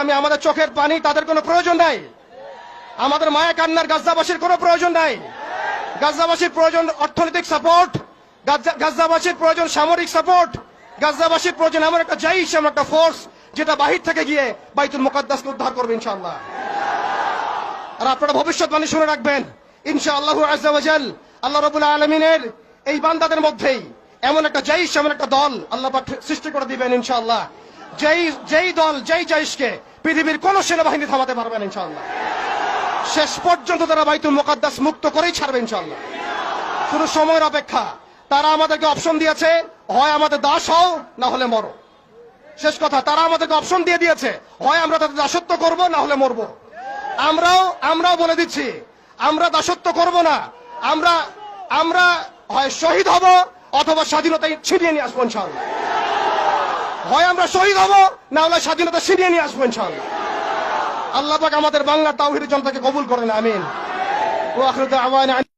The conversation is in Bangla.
আমি আমাদের চোখের পানি তাদের কোনো প্রয়োজন নাই, আমাদের মায়া কান্নার গাজাবাসীর কোনো প্রয়োজন নাই। গাজাবাসীর প্রয়োজন অর্থনৈতিক সাপোর্ট, গাজাবাসীর প্রয়োজন সামরিক সাপোর্ট, গাজাবাসীর প্রয়োজন এমন একটা জাইশ, এমন একটা ফোর্স যেটা বাহির থেকে গিয়ে বাইতুল মুকাদ্দাসকে উদ্ধার করবে ইনশাআল্লাহ। আর আপনারা ভবিষ্যৎবাণী শুনে রাখবেন, ইনশাআল্লাহু আযজা ওয়া জাল আল্লাহ রাব্বুল আলামিনের এই বান্দাদের মধ্যেই এমন একটা জাইশ, এমন একটা দল আল্লাহ পাক সৃষ্টি করে দিবেন ইনশাআল্লাহ। যেই দল, যেই জাইশকে পৃথিবীর কোন সেনাবাহিনী থামাতে পারবেন ইনশাআল্লাহ। শেষ পর্যন্ত তারা বাইতুল মুকাদ্দাস মুক্ত করেই ছাড়বে ইনশাআল্লাহ। শুধু সময়ের অপেক্ষা। তারা আমাদেরকে অপশন দিয়েছে, হয় আমাদের দাস হও না হলে মরো। শেষ কথা, তারা আমাদেরকে অপশন দিয়ে দিয়েছে, হয় আমরা তাদের দাসত্ব করব না হলে মরবো। আমরাও বলে দিচ্ছি, আমরা দাসত্ব করব না। আমরা হয় শহীদ হব অথবা স্বাধীনতা ছিনিয়ে নিয়ে আসবো ইনশাআল্লাহ। হয় আমরা শহীদ হব না হলে স্বাধীনতা ছিনিয়ে নিয়ে আসবো ইনশাআল্লাহ। আল্লাহ পাক আমাদের বাংলা তাওহীদের জনতাকে কবুল করেন, আমিন। ওয়া আখিরু দাওয়ানা।